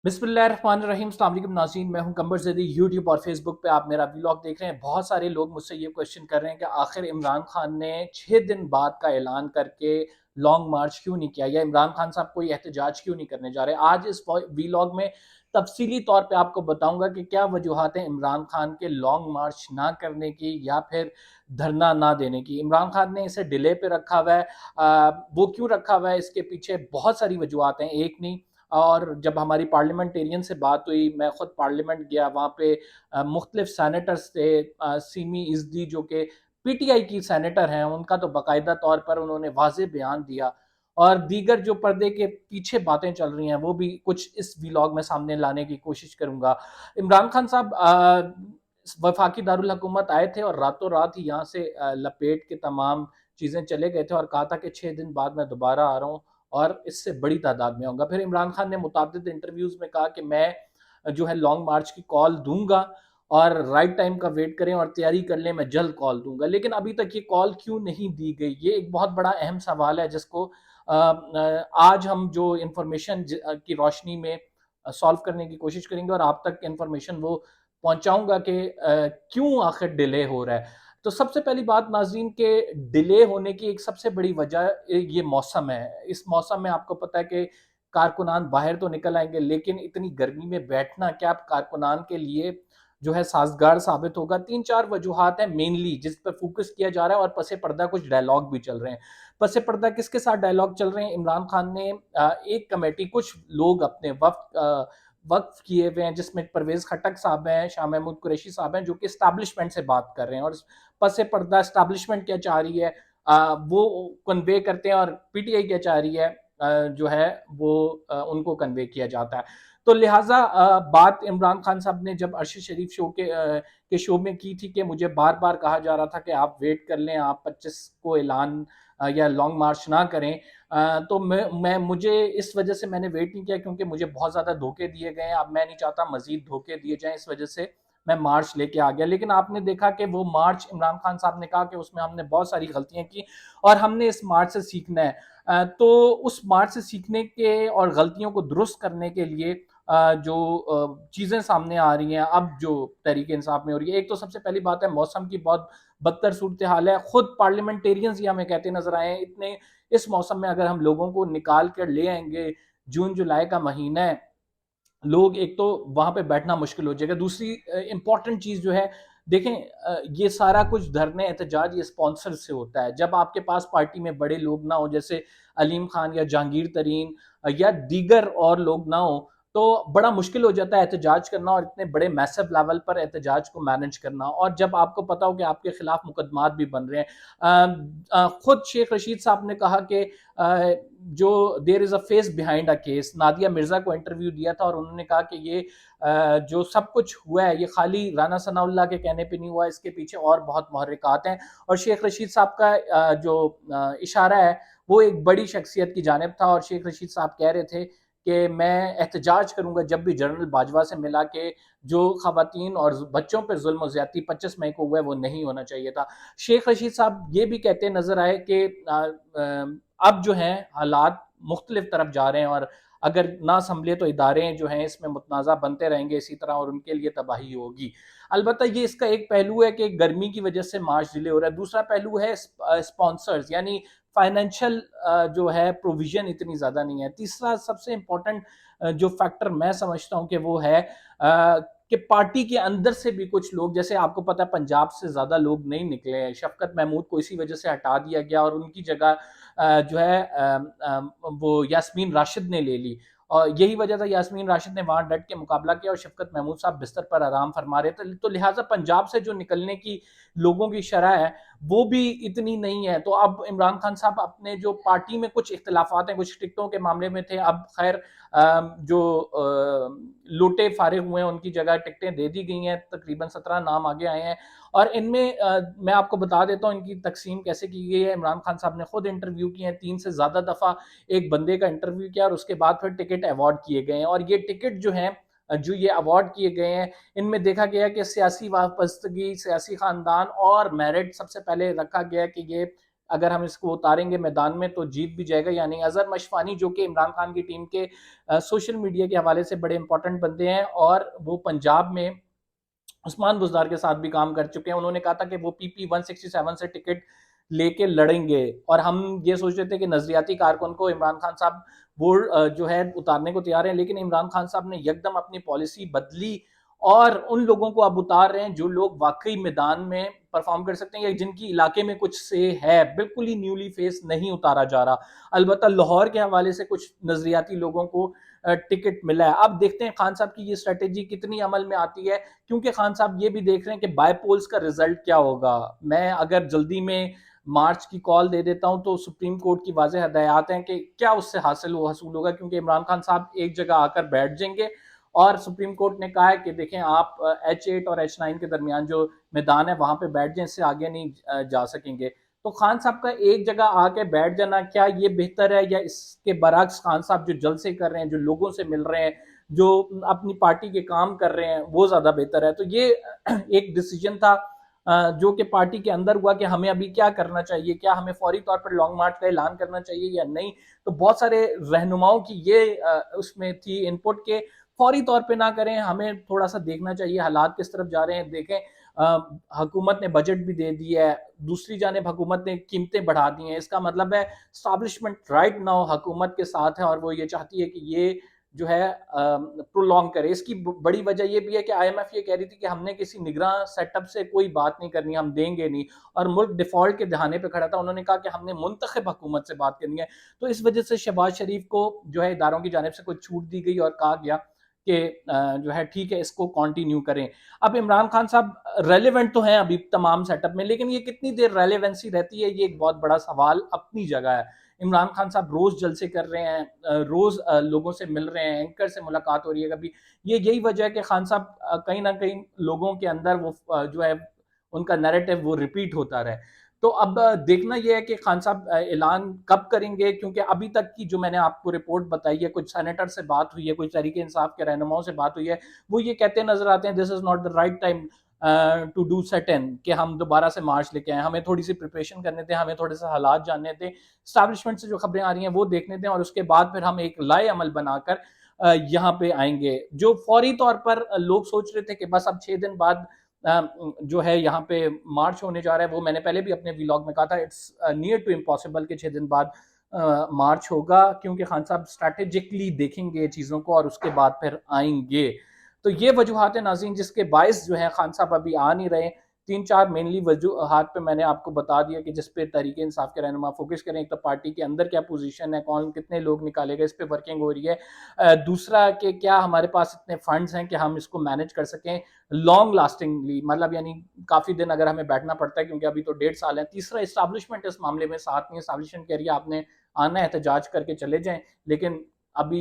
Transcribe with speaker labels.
Speaker 1: बिस्मिल्लाहिर्रहमानिर्रहीम। अस्सलाम वालेकुम नाज़रीन, मैं हूं कंबर ज़ैदी। यूट्यूब और फेसबुक पे आप मेरा व्लॉग देख रहे हैं। बहुत सारे लोग मुझसे ये क्वेश्चन कर रहे हैं कि आखिर इमरान खान ने 6 दिन बाद का ऐलान करके लॉन्ग मार्च क्यों नहीं किया, या इमरान खान साहब कोई एहतजाज क्यों नहीं करने जा रहे। आज इस व्लॉग में तफसीली तौर पे आपको बताऊंगा कि क्या वजूहत हैं इमरान खान के लॉन्ग मार्च ना करने की या फिर धरना ना देने की। इमरान खान ने इसे डिले पे रखा हुआ है। वो क्यों रखा हुआ है, इसके पीछे बहुत सारी वजूहत हैं, एक नहीं। और जब हमारी पार्लियामेंटेरियन से बात हुई, मैं खुद पार्लियामेंट गया, वहाँ पे मुख्तलिफ सैनेटर्स थे। सीमी इजदी जो कि पीटीआई की सैनेटर हैं, उनका तो बाकायदा तौर पर उन्होंने वाज़ेह बयान दिया। और दीगर जो पर्दे के पीछे बातें चल रही हैं वो भी कुछ इस व्लॉग में सामने लाने की कोशिश करूंगा। इमरान खान साहब वफाकी दारुल हुकूमत आए थे और रातों रात ही यहाँ से लपेट के तमाम चीज़ें चले गए थे और कहा था कि 6 दिन बाद मैं दोबारा आ रहा हूँ और इससे बड़ी तादाद में होगा। फिर इमरान खान ने मुताबिद इंटरव्यूज में कहा कि मैं जो है लॉन्ग मार्च की कॉल दूंगा और राइट टाइम का वेट करें और तैयारी कर लें, मैं जल्द कॉल दूंगा। लेकिन अभी तक ये कॉल क्यों नहीं दी गई, ये एक बहुत बड़ा अहम सवाल है जिसको आज हम जो इंफॉर्मेशन की रोशनी में सॉल्व करने की कोशिश करेंगे और आप तक इंफॉर्मेशन वो पहुंचाऊंगा कि क्यों आखिर डिले हो रहा है। तो सबसे पहली बात नाज़रीन के डिले होने की एक सबसे बड़ी वजह ये मौसम है। इस मौसम में आपको पता है कि कारकुनान बाहर तो निकल आएंगे, लेकिन इतनी गर्मी में बैठना क्या कारकुनान के लिए जो है साजगार साबित होगा। 3-4 वजूहात हैं मेनली जिस पर फोकस किया जा रहा है, और पसे पर्दा कुछ डायलॉग भी चल रहे हैं। पसे पर्दा किसके साथ डायलॉग चल रहे हैं? इमरान खान ने एक कमेटी, कुछ लोग अपने वक्फ किए हुए हैं, जिसमें परवेज खटक साहब हैं, शाह महमूद कुरैशी साहब हैं, जो कि इस्टेब्लिशमेंट से बात कर रहे हैं। और पसे पर्दा इस्टेब्लिशमेंट क्या चाह रही है वो कन्वे करते हैं, और पीटीआई क्या चाह रही है जो है वो उनको कन्वे किया जाता है। तो लिहाजा बात इमरान खान साहब ने जब अरशद शरीफ के शो में की थी कि मुझे बार बार कहा जा रहा था कि आप वेट कर लें, आप 25 को ऐलान या लॉन्ग मार्च ना करें। तो मैं मुझे इस वजह से मैंने वेट नहीं किया, क्योंकि मुझे बहुत ज़्यादा धोखे दिए गए हैं। अब मैं नहीं चाहता मजीद धोखे दिए जाएं, इस वजह से मैं मार्च लेके आ गया। लेकिन आपने देखा कि वो मार्च, इमरान खान साहब ने कहा कि उसमें हमने बहुत सारी गलतियां की और हमने इस मार्च से सीखना है। तो उस मार्च से सीखने के और गलतियों को दुरुस्त करने के लिए जो चीज़ें सामने आ रही हैं अब जो तहरीक इंसाफ में हो रही है, एक तो सबसे पहली बात है मौसम की बहुत बदतर सूरत हाल है। खुद पार्लियामेंटेरियंस ये हमें कहते नजर आए हैं, इतने इस मौसम में अगर हम लोगों को निकाल कर ले आएंगे, जून जुलाई का महीना है, लोग एक तो वहां पे बैठना मुश्किल हो जाएगा। दूसरी इंपॉर्टेंट चीज जो है, देखें ये सारा कुछ धरने एहतजाज ये स्पॉन्सर से होता है। जब आपके पास पार्टी में बड़े लोग ना हो, जैसे अलीम खान या जहांगीर तरीन या दीगर और लोग ना हो, तो बड़ा मुश्किल हो जाता है एहतजाज करना और इतने बड़े मैसिव लेवल पर एहतजाज को मैनेज करना। और जब आपको पता हो कि आपके खिलाफ मुकदमात भी बन रहे हैं, खुद शेख रशीद साहब ने कहा कि जो there is a face behind a case, Nadia Mirza को इंटरव्यू दिया था और उन्होंने कहा कि ये जो सब कुछ हुआ है ये खाली राना सनाउल्लाह के कहने पे नहीं हुआ, इसके पीछे और बहुत मुहर्रिकात हैं। और शेख रशीद साहब का जो इशारा है वो एक बड़ी शख्सियत की जानिब था, और शेख रशीद साहब कह रहे थे कि मैं एहतजाज करूंगा जब भी जनरल बाजवा से मिला के जो खवातीन और बच्चों पर जुल्म ज्यादती 25 मई को हुआ है वो नहीं होना चाहिए था। शेख रशीद साहब ये भी कहते नजर आए कि अब जो है हालात मुख्तलिफ तरफ जा रहे हैं, और अगर ना संभले तो इदारे जो हैं इसमें मुतनाज़ा बनते रहेंगे इसी तरह, और उनके लिए तबाही होगी। अलबत्ता ये इसका एक पहलू है कि गर्मी की वजह से मार्च डिले हो रहा है। दूसरा पहलू है स्पॉन्सर्स, यानी फाइनेंशियल जो है प्रोविजन इतनी ज़्यादा नहीं है। तीसरा सबसे इम्पोर्टेंट जो फैक्टर मैं समझता हूँ कि वो है कि पार्टी के अंदर से भी कुछ लोग, जैसे आपको पता है पंजाब से ज़्यादा लोग नहीं निकले हैं। शफकत महमूद को इसी वजह से हटा दिया गया और उनकी जगह जो है वो यास्मीन राशिद ने ले ली, और यही वजह था यास्मीन राशिद ने वहां डट के मुकाबला किया और शफकत महमूद साहब बिस्तर पर आराम फरमा रहे थे। तो लिहाजा पंजाब से जो निकलने की लोगों की शरह है वो भी इतनी नहीं है। तो अब इमरान खान साहब अपने जो पार्टी में कुछ इख्तलाफात हैं, कुछ टिकटों के मामले में थे, अब खैर जो लोटे फारिग हुए हैं उनकी जगह टिकटें दे दी गई हैं, तकरीबन 17 नाम आगे आए हैं। और इनमें मैं आपको बता देता हूँ इनकी तकसीम कैसे की गई है। इमरान खान साहब ने खुद इंटरव्यू किए हैं, 3 से ज़्यादा दफ़ा एक बंदे का इंटरव्यू किया और उसके बाद फिर टिकट अवार्ड किए गए हैं। और ये टिकट जो हैं जो ये अवार्ड किए गए हैं, इनमें देखा गया कि सियासी वाबस्तगी, सियासी खानदान और मेरिट सबसे पहले रखा गया कि ये اگر ہم اس کو اتاریں گے میدان میں تو جیت بھی جائے گا یا نہیں. اظہر مشفانی جو کہ عمران خان کی ٹیم کے سوشل میڈیا کے حوالے سے بڑے امپورٹنٹ بندے ہیں اور وہ پنجاب میں عثمان بزدار کے ساتھ بھی کام کر چکے ہیں, انہوں نے کہا تھا کہ وہ پی پی 167 سے ٹکٹ لے کے لڑیں گے, اور ہم یہ سوچ رہے تھے کہ نظریاتی کارکن کو عمران خان صاحب وہ جو ہے اتارنے کو تیار ہیں, لیکن عمران خان صاحب نے یکدم اپنی پالیسی بدلی اور ان لوگوں کو اب اتار رہے ہیں جو لوگ واقعی میدان میں پرفارم کر سکتے ہیں یا جن کی علاقے میں کچھ سے ہے. بالکل ہی نیولی فیس نہیں اتارا جا رہا. البتہ لاہور کے حوالے سے کچھ نظریاتی لوگوں کو ٹکٹ ملا ہے. اب دیکھتے ہیں خان صاحب کی یہ اسٹریٹجی کتنی عمل میں آتی ہے, کیونکہ خان صاحب یہ بھی دیکھ رہے ہیں کہ بائی پولز کا رزلٹ کیا ہوگا. میں اگر جلدی میں مارچ کی کال دے دیتا ہوں تو سپریم کورٹ کی واضح ہدایات ہیں کہ کیا اس سے حاصل حصول ہوگا, کیونکہ عمران خان صاحب ایک جگہ آ کر بیٹھ جائیں گے اور سپریم کورٹ نے کہا ہے کہ دیکھیں آپ H8 اور H9 کے درمیان جو میدان ہے وہاں پہ بیٹھ جائیں, اس سے آگے نہیں جا سکیں گے. تو خان صاحب کا ایک جگہ آ کے بیٹھ جانا کیا یہ بہتر ہے, یا اس کے برعکس خان صاحب جو جلسے کر رہے ہیں, جو لوگوں سے مل رہے ہیں, جو اپنی پارٹی کے کام کر رہے ہیں, وہ زیادہ بہتر ہے؟ تو یہ ایک ڈیسیجن تھا جو کہ پارٹی کے اندر ہوا کہ ہمیں ابھی کیا کرنا چاہیے, کیا ہمیں فوری طور پر لانگ مارچ کا اعلان کرنا چاہیے یا نہیں. تو بہت سارے رہنماؤں کی یہ اس میں تھی ان پٹ کے فوری طور پہ نہ کریں, ہمیں تھوڑا سا دیکھنا چاہیے حالات کس طرف جا رہے ہیں. دیکھیں حکومت نے بجٹ بھی دے دیا ہے, دوسری جانب حکومت نے قیمتیں بڑھا دی ہیں, اس کا مطلب ہے اسٹیبلشمنٹ رائٹ ناؤ حکومت کے ساتھ ہے اور وہ یہ چاہتی ہے کہ یہ جو ہے پرولونگ کرے. اس کی بڑی وجہ یہ بھی ہے کہ آئی ایم ایف یہ کہہ رہی تھی کہ ہم نے کسی نگراں سیٹ اپ سے کوئی بات نہیں کرنی, ہم دیں گے نہیں, اور ملک ڈیفالٹ کے دہانے پہ کھڑا تھا. انہوں نے کہا کہ ہم نے منتخب حکومت سے بات کرنی ہے. تو اس وجہ سے شہباز شریف کو جو ہے اداروں کی جانب سے کوئی چھوٹ دی گئی اور کہا گیا کہ جو ہے ٹھیک ہے اس کو کنٹینیو کریں. اب عمران خان صاحب ریلیونٹ تو ہیں ابھی تمام سیٹ اپ میں, لیکن یہ کتنی دیر ریلیونسی رہتی ہے, یہ ایک بہت بڑا سوال اپنی جگہ ہے. عمران خان صاحب روز جلسے کر رہے ہیں, روز لوگوں سے مل رہے ہیں, اینکر سے ملاقات ہو رہی ہے کبھی. یہی وجہ ہے کہ خان صاحب کہیں نہ کہیں لوگوں کے اندر وہ جو ہے ان کا نیریٹو وہ ریپیٹ ہوتا رہے. تو اب دیکھنا یہ ہے کہ خان صاحب اعلان کب کریں گے, کیونکہ ابھی تک کی جو میں نے آپ کو رپورٹ بتائی ہے, کچھ سینیٹر سے بات ہوئی ہے, کچھ تحریک انصاف کے رہنماؤں سے بات ہوئی ہے, وہ یہ کہتے نظر آتے ہیں this is not the right time to do sit in, کہ ہم دوبارہ سے مارچ لے کے آئیں, ہمیں تھوڑی سی پریپریشن کرنے تھے, ہمیں تھوڑے سے حالات جاننے تھے, اسٹیبلشمنٹ سے جو خبریں آ رہی ہیں وہ دیکھنے تھے, اور اس کے بعد پھر ہم ایک لائے عمل بنا کر یہاں پہ آئیں گے. جو فوری طور پر لوگ سوچ رہے تھے کہ بس اب 6 دن بعد جو ہے یہاں پہ مارچ ہونے جا رہا ہے, وہ میں نے پہلے بھی اپنے ویلاگ میں کہا تھا اٹس نیئر ٹو امپاسبل کہ 6 دن بعد مارچ ہوگا, کیونکہ خان صاحب اسٹریٹجکلی دیکھیں گے چیزوں کو اور اس کے بعد پھر آئیں گے. تو یہ وجوہات ہیں ناظرین جس کے باعث جو ہے خان صاحب ابھی آ نہیں رہے. 3-4 مینلی وجوہات پہ میں نے آپ کو بتا دیا کہ جس پہ تحریک انصاف کے رہنما فوکس کریں. ایک تو پارٹی کے اندر کیا پوزیشن ہے, کون کتنے لوگ نکالے گئے, اس پہ ورکنگ ہو رہی ہے. دوسرا کہ کیا ہمارے پاس اتنے فنڈز ہیں کہ ہم اس کو مینج کر سکیں لانگ لاسٹنگلی, مطلب یعنی کافی دن اگر ہمیں بیٹھنا پڑتا ہے, کیونکہ ابھی تو 1.5 سال ہیں. تیسرا اسٹیبلشمنٹ اس معاملے میں ساتھ نہیں, اسٹیبلشمنٹ کہہ رہی ہے آپ نے آنا ہے احتجاج کر کے چلے جائیں, لیکن ابھی